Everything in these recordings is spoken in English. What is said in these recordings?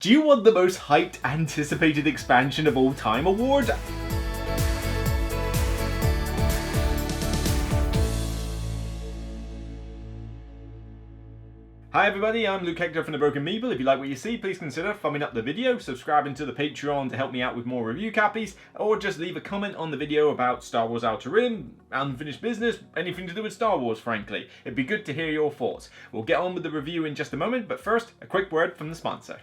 Do you want the most hyped, anticipated expansion of all time award? Hi everybody, I'm Luke Hector from the Broken Meeple. If you like what you see, please consider thumbing up the video, subscribing to the Patreon to help me out with more review copies, or just leave a comment on the video about Star Wars Outer Rim, unfinished business, anything to do with Star Wars, frankly. It'd be good to hear your thoughts. We'll get on with the review in just a moment, but first, a quick word from the sponsor.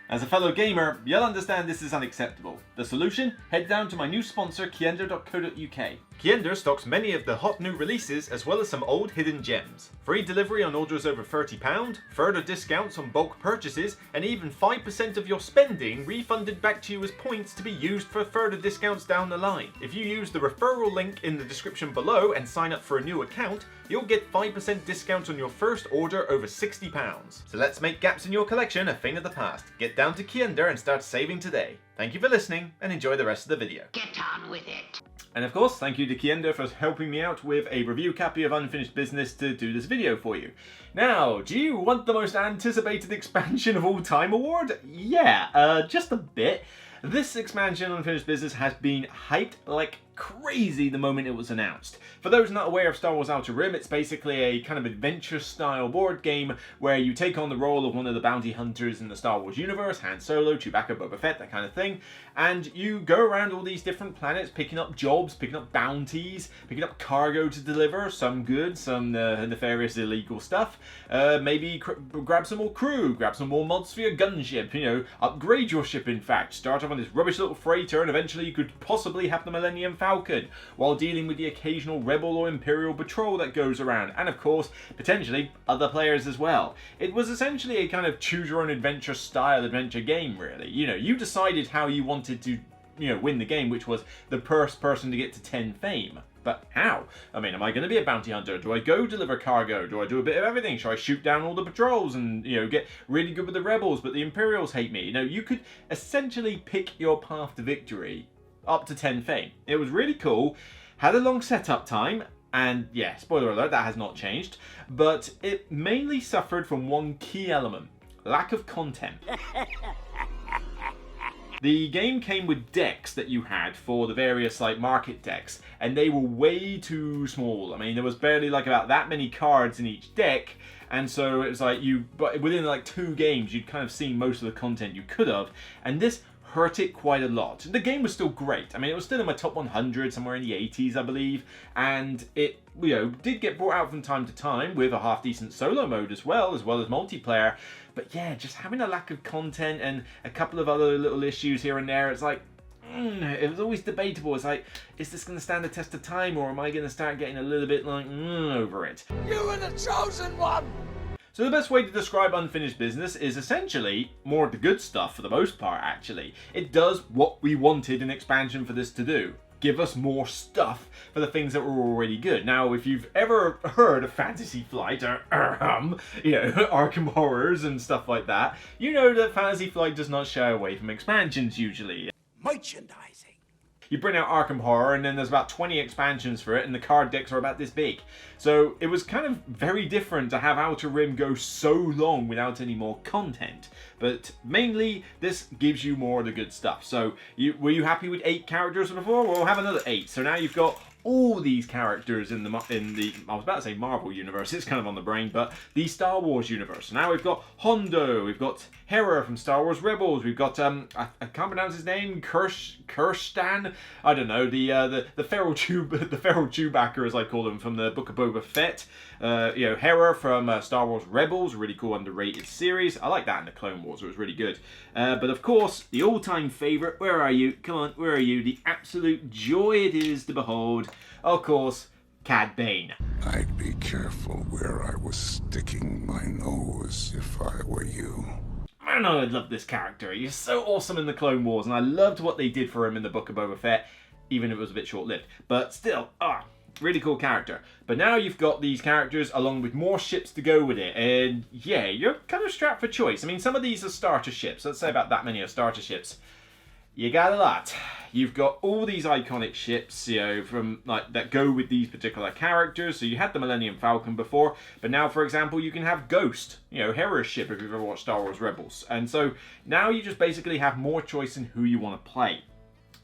As a fellow gamer, you'll understand this is unacceptable. The solution? Head down to my new sponsor, KIENDA.co.uk. KIENDA stocks many of the hot new releases as well as some old hidden gems. Free delivery on orders over £30, further discounts on bulk purchases, and even 5% of your spending refunded back to you as points to be used for further discounts down the line. If you use the referral link in the description below and sign up for a new account, you'll get 5% discount on your first order over £60. So let's make gaps in your collection a thing of the past. Get down to KIENDA and start saving today. Thank you for listening and enjoy the rest of the video. Get on with it. And of course, thank you to KIENDA for helping me out with a review copy of Unfinished Business to do this video for you. Now, do you want the most anticipated expansion of all time award? Yeah, just a bit. This expansion, Unfinished Business, has been hyped like crazy the moment it was announced. For those not aware of Star Wars Outer Rim, it's basically a kind of adventure-style board game where you take on the role of one of the bounty hunters in the Star Wars universe, Han Solo, Chewbacca, Boba Fett, that kind of thing, and you go around all these different planets picking up jobs, picking up bounties, picking up cargo to deliver, some good, some nefarious illegal stuff, maybe grab some more crew, grab some more mods for your gunship, you know, upgrade your ship in fact, start off on this rubbish little freighter and eventually you could possibly have the Millennium Falcon, while dealing with the occasional rebel or imperial patrol that goes around, and of course, potentially other players as well. It was essentially a kind of choose your own adventure style adventure game, really. You know, you decided how you wanted to, you know, win the game, which was the first person to get to 10 fame. But how? I mean, am I going to be a bounty hunter? Do I go deliver cargo? Do I do a bit of everything? Should I shoot down all the patrols and, you know, get really good with the rebels, but the Imperials hate me? You know, you could essentially pick your path to victory up to 10 fame. It was really cool, had a long setup time, and yeah, spoiler alert, that has not changed, but it mainly suffered from one key element: lack of content. The game came with decks that you had for the various like market decks, and they were way too small. I mean, there was barely like about that many cards in each deck, and so it was like but within like 2 games you'd kind of seen most of the content you could have, and this hurt it quite a lot. The game was still great. I mean, it was still in my top 100 somewhere in the 80s, I believe, and it, you know, did get brought out from time to time with a half-decent solo mode as well as multiplayer. But yeah, just having a lack of content and a couple of other little issues here and there, it's like, it was always debatable. It's like, is this going to stand the test of time, or am I going to start getting a little bit like, over it? You were the chosen one! So the best way to describe Unfinished Business is essentially more of the good stuff for the most part, actually. It does what we wanted an expansion for this to do. Give us more stuff for the things that were already good. Now, if you've ever heard of Fantasy Flight or you know, Arkham Horrors and stuff like that, you know that Fantasy Flight does not shy away from expansions usually. Merchandising. You bring out Arkham Horror and then there's about 20 expansions for it, and the card decks are about this big. So it was kind of very different to have Outer Rim go so long without any more content. But mainly, this gives you more of the good stuff. So were you happy with 8 characters before? Well, we'll have another 8. So now you've got all these characters in the I was about to say Marvel universe, it's kind of on the brain, but the Star Wars universe. Now we've got Hondo, we've got Hera from Star Wars Rebels, we've got I can't pronounce his name, Kirstan, I don't know, the feral Chewbacca, as I call him, from the Book of Boba Fett. You know, Hera from Star Wars Rebels, really cool underrated series. I like that in the Clone Wars, it was really good. But of course, the all-time favourite, where are you? Come on, where are you? The absolute joy it is to behold, of course, Cad Bane. I'd be careful where I was sticking my nose if I were you. I know I love this character. He's so awesome in the Clone Wars, and I loved what they did for him in the Book of Boba Fett, even if it was a bit short-lived. But still, really cool character. But now you've got these characters along with more ships to go with it, and yeah, you're kind of strapped for choice. I mean, some of these are starter ships. Let's say about that many are starter ships. you got a lot. You've got all these iconic ships, you know, from like that go with these particular characters. So you had the Millennium Falcon before, but now, for example, you can have Ghost, you know, Hera's ship if you've ever watched Star Wars Rebels. And so now you just basically have more choice in who you want to play.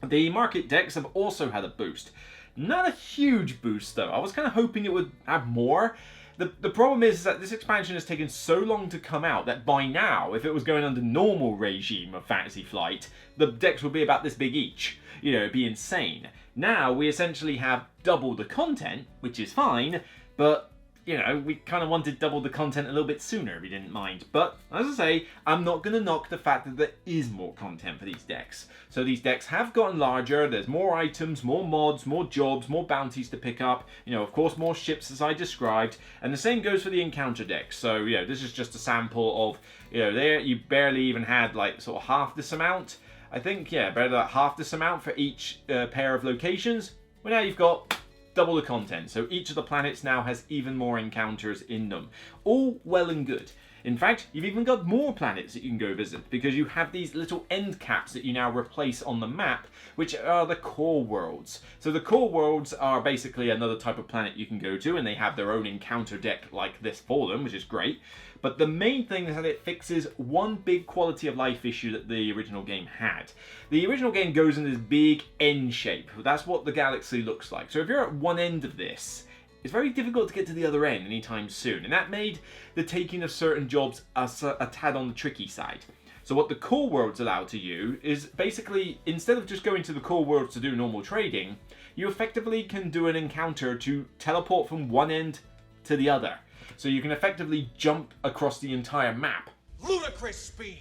The market decks have also had a boost. Not a huge boost though. I was kind of hoping it would have more. The problem is that this expansion has taken so long to come out that by now, if it was going under normal regime of Fantasy Flight, the decks would be about this big each. You know, it'd be insane. Now, we essentially have double the content, which is fine, but, you know, we kind of wanted double the content a little bit sooner, if you didn't mind. But, as I say, I'm not going to knock the fact that there is more content for these decks. So these decks have gotten larger, there's more items, more mods, more jobs, more bounties to pick up, you know, of course more ships as I described, and the same goes for the encounter decks. So, you know, this is just a sample of, you know, there you barely even had like sort of half this amount. I think, yeah, barely like half this amount for each pair of locations. Well, now you've got double the content, so each of the planets now has even more encounters in them. All well and good. In fact, you've even got more planets that you can go visit, because you have these little end caps that you now replace on the map, which are the core worlds. So the core worlds are basically another type of planet you can go to, and they have their own encounter deck like this for them, which is great. But the main thing is that it fixes one big quality of life issue that the original game had. The original game goes in this big N shape. That's what the galaxy looks like. So if you're at one end of this, it's very difficult to get to the other end anytime soon. And that made the taking of certain jobs a tad on the tricky side. So what the core worlds allow to you is basically, instead of just going to the core worlds to do normal trading, you effectively can do an encounter to teleport from one end to the other. So you can effectively jump across the entire map. Ludicrous speed!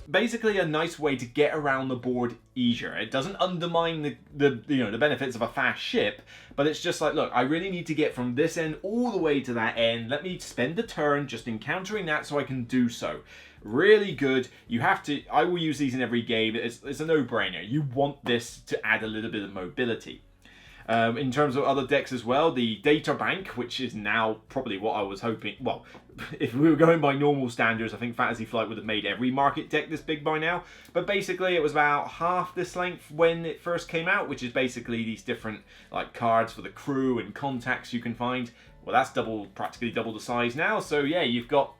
Basically a nice way to get around the board easier. It doesn't undermine the benefits of a fast ship, but it's just like, look, I really need to get from this end all the way to that end. Let me spend a turn just encountering that so I can do so. Really good. You have to, I will use these in every game. It's a no-brainer. You want this to add a little bit of mobility. In terms of other decks as well, the data bank, which is now probably what I was hoping. Well, if we were going by normal standards, I think Fantasy Flight would have made every market deck this big by now. But basically, it was about half this length when it first came out, which is basically these different like cards for the crew and contacts you can find. Well, that's practically double the size now. So yeah, you've got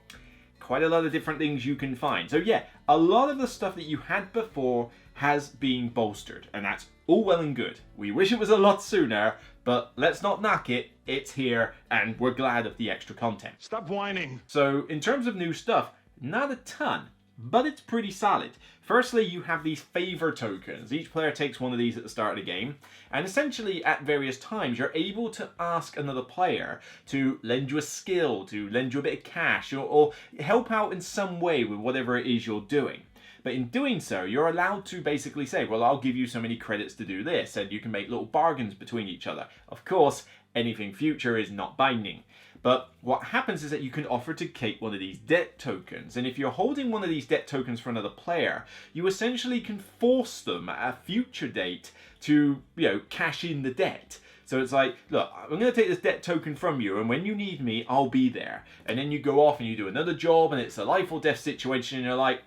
quite a lot of different things you can find. So yeah, a lot of the stuff that you had before has been bolstered, and that's all well and good. We wish it was a lot sooner, but let's not knock it. It's here, and we're glad of the extra content. Stop whining. So in terms of new stuff, not a ton, but it's pretty solid. Firstly, you have these favor tokens. Each player takes one of these at the start of the game, and essentially at various times you're able to ask another player to lend you a skill, to lend you a bit of cash, or help out in some way with whatever it is you're doing. But in doing so, you're allowed to basically say, well, I'll give you so many credits to do this, and you can make little bargains between each other. Of course, anything future is not binding. But what happens is that you can offer to take one of these debt tokens, and if you're holding one of these debt tokens for another player, you essentially can force them at a future date to, you know, cash in the debt. So it's like, look, I'm going to take this debt token from you, and when you need me, I'll be there. And then you go off and you do another job, and it's a life or death situation, and you're like,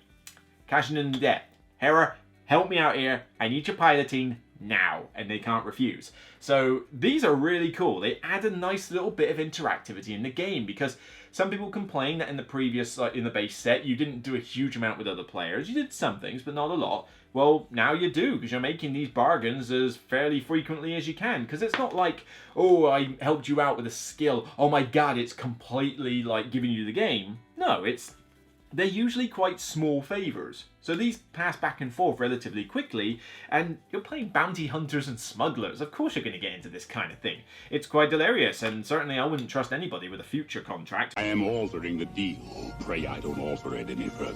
cashing in the debt. Hera, help me out here. I need your piloting now. And they can't refuse. So these are really cool. They add a nice little bit of interactivity in the game, because some people complain that in the previous, in the base set, you didn't do a huge amount with other players. You did some things, but not a lot. Well, now you do, because you're making these bargains as fairly frequently as you can. Because it's not like, oh, I helped you out with a skill. Oh my god, it's completely like giving you the game. No, they're usually quite small favours, so these pass back and forth relatively quickly, and you're playing bounty hunters and smugglers. Of course you're going to get into this kind of thing. It's quite hilarious, and certainly I wouldn't trust anybody with a future contract. I am altering the deal. Pray I don't alter it any further.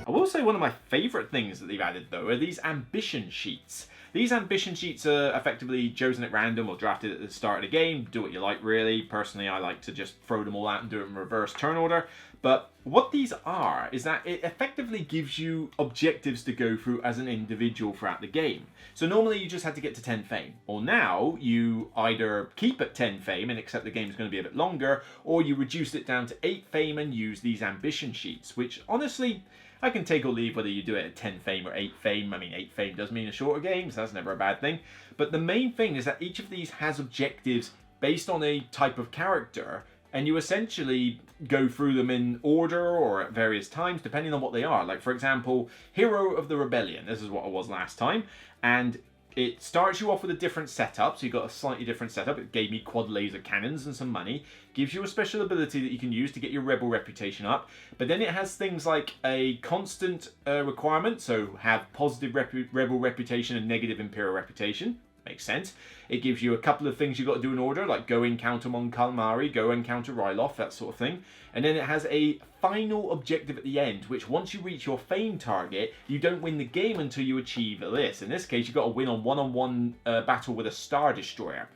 I will say one of my favourite things that they've added, though, are these ambition sheets. These ambition sheets are effectively chosen at random or drafted at the start of the game. Do what you like, really. Personally, I like to just throw them all out and do it in reverse turn order. But what these are is that it effectively gives you objectives to go through as an individual throughout the game. So normally you just had to get to 10 fame. Or now you either keep at 10 fame and accept the game's going to be a bit longer, or you reduce it down to 8 fame and use these ambition sheets, which honestly, I can take or leave whether you do it at 10 fame or 8 fame. I mean, 8 fame does mean a shorter game, so that's never a bad thing. But the main thing is that each of these has objectives based on a type of character, and you essentially go through them in order or at various times, depending on what they are. Like, for example, Hero of the Rebellion. This is what I was last time. And it starts you off with a different setup, so you've got a slightly different setup. It gave me quad laser cannons and some money. Gives you a special ability that you can use to get your rebel reputation up. But then it has things like a constant requirement, so have positive rebel reputation and negative imperial reputation. Makes sense. It gives you a couple of things you've got to do in order, like go encounter Mon Calamari, go encounter Ryloth, that sort of thing. And then it has a final objective at the end, which once you reach your fame target, you don't win the game until you achieve this. In this case, you've got to win on one-on-one battle with a Star Destroyer.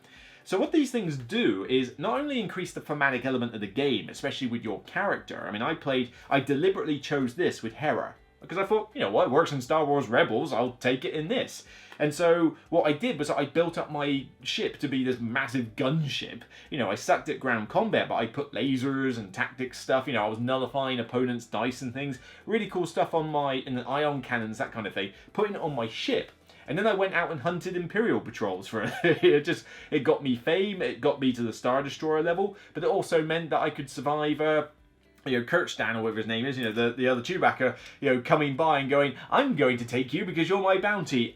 So what these things do is not only increase the thematic element of the game, especially with your character. I mean, I deliberately chose this with Hera, because I thought, you know what, it works in Star Wars Rebels, I'll take it in this. And so what I did was I built up my ship to be this massive gunship. You know, I sucked at ground combat, but I put lasers and tactics stuff. You know, I was nullifying opponents' dice and things. Really cool stuff on and the ion cannons, that kind of thing. Putting it on my ship. And then I went out and hunted Imperial patrols for it. It got me fame, it got me to the Star Destroyer level, but it also meant that I could survive you know, Kirkstan or whatever his name is, you know, the other Chewbacca, you know, coming by and going, I'm going to take you because you're my bounty.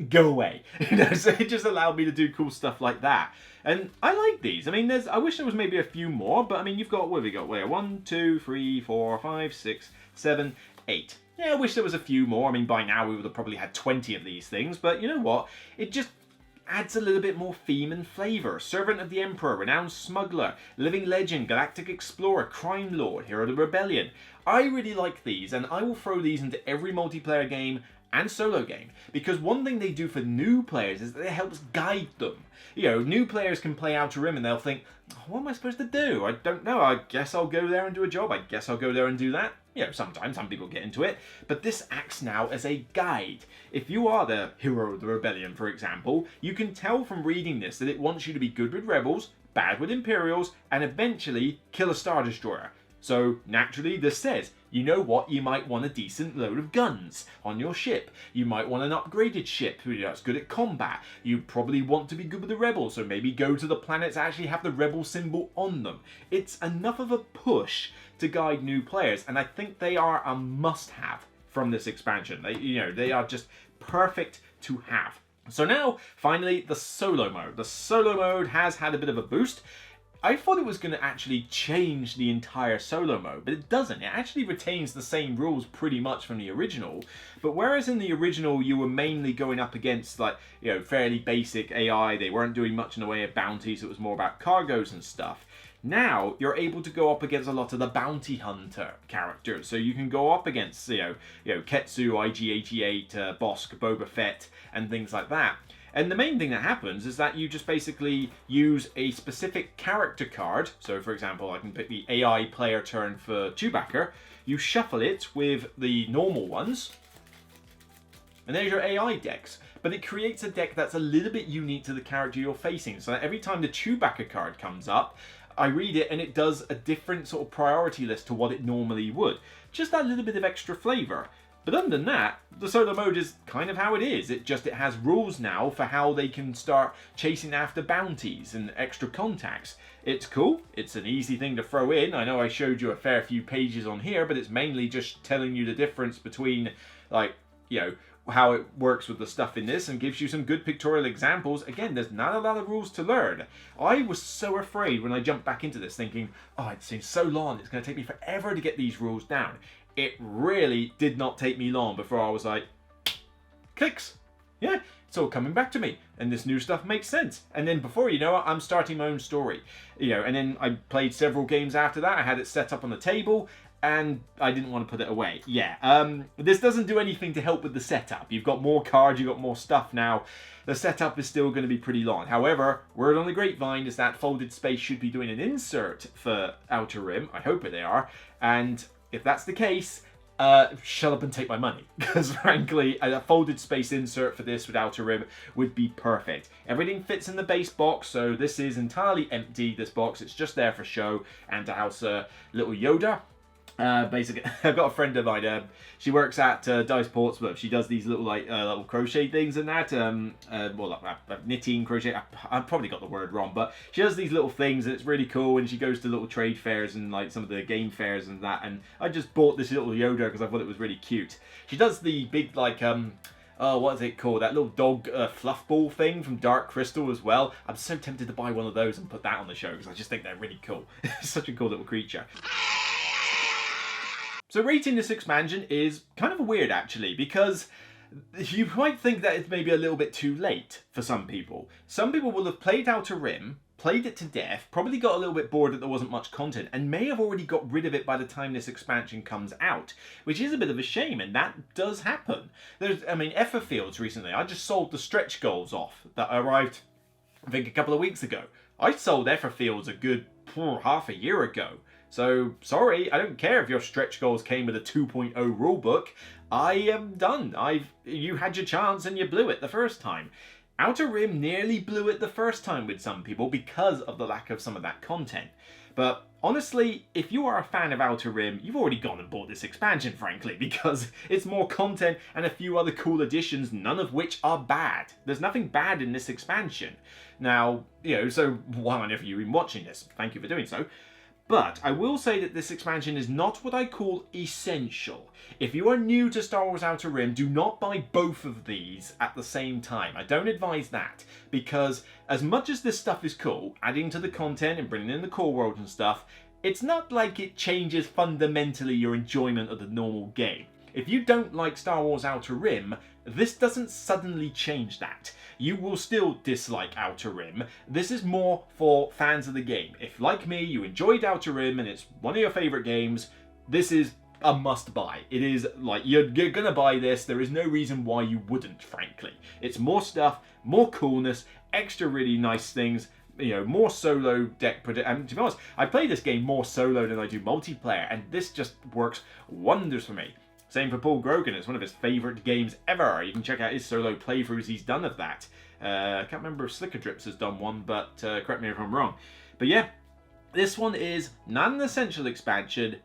Go away. You know, so it just allowed me to do cool stuff like that. And I like these. I mean, I wish there was maybe a few more, but I mean, you've got, what have we got? Where? 1, 2, 3, 4, 5, 6, 7, 8. Yeah, I wish there was a few more. I mean, by now we would have probably had 20 of these things, but you know what? It just adds a little bit more theme and flavour. Servant of the Emperor, Renowned Smuggler, Living Legend, Galactic Explorer, Crime Lord, Hero of the Rebellion. I really like these, and I will throw these into every multiplayer game and solo game, because one thing they do for new players is that it helps guide them. You know, new players can play Outer Rim and they'll think, what am I supposed to do? I don't know, I guess I'll go there and do a job, I guess I'll go there and do that. You know, sometimes some people get into it, but this acts now as a guide. If you are the Hero of the Rebellion, for example, you can tell from reading this that it wants you to be good with Rebels, bad with Imperials, and eventually kill a Star Destroyer. So, naturally, this says, you know what, you might want a decent load of guns on your ship. You might want an upgraded ship that's good at combat. You probably want to be good with the Rebels, so maybe go to the planets that actually have the Rebel symbol on them. It's enough of a push to guide new players, and I think they are a must-have from this expansion. They are just perfect to have. So now, finally, the solo mode. The solo mode has had a bit of a boost. I thought it was going to actually change the entire solo mode, but it doesn't. It actually retains the same rules pretty much from the original. But whereas in the original you were mainly going up against, like, you know, fairly basic AI, they weren't doing much in the way of bounties, it was more about cargoes and stuff. Now you're able to go up against a lot of the bounty hunter characters, so you can go up against you know Ketsu, IG-88, Bosk, Boba Fett, and things like that. And the main thing that happens is that you just basically use a specific character card. So, for example, I can pick the AI player turn for Chewbacca. You shuffle it with the normal ones, and there's your AI decks. But it creates a deck that's a little bit unique to the character you're facing. So that every time the Chewbacca card comes up, I read it and it does a different sort of priority list to what it normally would. Just that little bit of extra flavour. But other than that, the solo mode is kind of how it is. It has rules now for how they can start chasing after bounties and extra contacts. It's cool. It's an easy thing to throw in. I know I showed you a fair few pages on here, but it's mainly just telling you the difference between, like, you know, how it works with the stuff in this, and gives you some good pictorial examples. Again, there's not a lot of rules to learn. I was so afraid when I jumped back into this thinking, oh, it seems so long, it's going to take me forever to get these rules down. It really did not take me long before I was like, clicks. Yeah, it's all coming back to me, and this new stuff makes sense. And then before you know it, I'm starting my own story. You know, and then I played several games after that. I had it set up on the table, and I didn't want to put it away. Yeah, this doesn't do anything to help with the setup. You've got more cards, you've got more stuff now. The setup is still going to be pretty long. However, word on the grapevine is that Folded Space should be doing an insert for Outer Rim. I hope they are. And if that's the case, shut up and take my money. Because frankly, a Folded Space insert for this with Outer Rim would be perfect. Everything fits in the base box, so this is entirely empty, this box. It's just there for show and to house a little Yoda. Basically, I've got a friend of mine. She works at Dice Portsmouth. She does these little little crochet things and that. Knitting, crochet. I've probably got the word wrong, but she does these little things and it's really cool. And she goes to little trade fairs and like some of the game fairs and that. And I just bought this little Yoda because I thought it was really cute. She does the big like what is it called? That little dog fluff ball thing from Dark Crystal as well. I'm so tempted to buy one of those and put that on the show because I just think they're really cool. It's such a cool little creature. So rating this expansion is kind of weird actually, because you might think that it's maybe a little bit too late for some people. Some people will have played Outer Rim, played it to death, probably got a little bit bored that there wasn't much content, and may have already got rid of it by the time this expansion comes out, which is a bit of a shame, and that does happen. Fields recently, I just sold the stretch goals off that arrived, I think, a couple of weeks ago. I sold Fields a good half a year ago. So, sorry, I don't care if your stretch goals came with a 2.0 rulebook. I am done. You had your chance and you blew it the first time. Outer Rim nearly blew it the first time with some people because of the lack of some of that content. But honestly, if you are a fan of Outer Rim, you've already gone and bought this expansion, frankly, because it's more content and a few other cool additions, none of which are bad. There's nothing bad in this expansion. Now, so why on earth are you even watching this? Thank you for doing so. But I will say that this expansion is not what I call essential. If you are new to Star Wars Outer Rim, do not buy both of these at the same time. I don't advise that, because as much as this stuff is cool, adding to the content and bringing in the core world and stuff, it's not like it changes fundamentally your enjoyment of the normal game. If you don't like Star Wars Outer Rim, this doesn't suddenly change that. You will still dislike Outer Rim. This is more for fans of the game. If, like me, you enjoyed Outer Rim and it's one of your favourite games, this is a must-buy. It is like, you're gonna buy this. There is no reason why you wouldn't, frankly. It's more stuff, more coolness, extra really nice things, more solo deck and to be honest, I play this game more solo than I do multiplayer, and this just works wonders for me. Same for Paul Grogan, it's one of his favourite games ever. You can check out his solo playthroughs he's done of that. I can't remember if Slicker Drips has done one, but correct me if I'm wrong. But yeah, this one is not an essential expansion,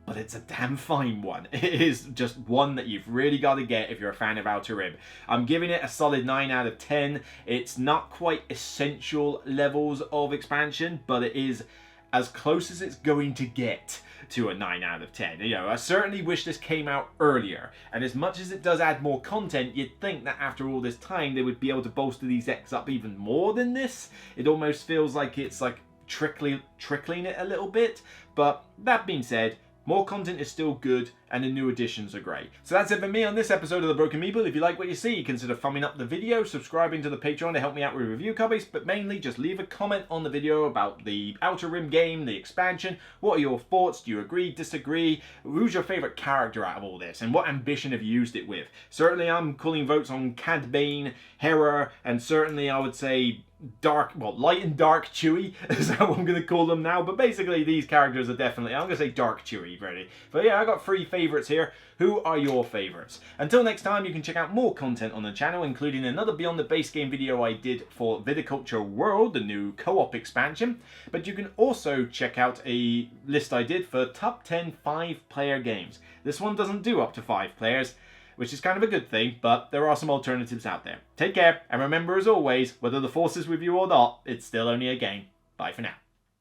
but it's a damn fine one. It is just one that you've really got to get if you're a fan of Outer Rim. I'm giving it a solid 9 out of 10. It's not quite essential levels of expansion, but it is as close as it's going to get to a 9 out of 10. I certainly wish this came out earlier, and as much as it does add more content, you'd think that after all this time they would be able to bolster these decks up even more than this. It almost feels like it's like trickling it a little bit, but that being said, more content is still good, and the new additions are great. So that's it for me on this episode of The Broken Meeple. If you like what you see, consider thumbing up the video, subscribing to the Patreon to help me out with review copies, but mainly just leave a comment on the video about the Outer Rim game, the expansion. What are your thoughts? Do you agree, disagree? Who's your favourite character out of all this, and what ambition have you used it with? Certainly I'm calling votes on Cad Bane, Hera, and certainly I would say light and dark Chewie is how I'm going to call them now, but basically these characters are definitely, I'm going to say dark Chewie, really. But yeah, I got 3 favourites here. Who are your favourites? Until next time, you can check out more content on the channel, including another Beyond the Base Game video I did for Viticulture World, the new co-op expansion, but you can also check out a list I did for top 10 5-player games. This one doesn't do up to 5 players, which is kind of a good thing, but there are some alternatives out there. Take care, and remember as always, whether the Force is with you or not, it's still only a game. Bye for now.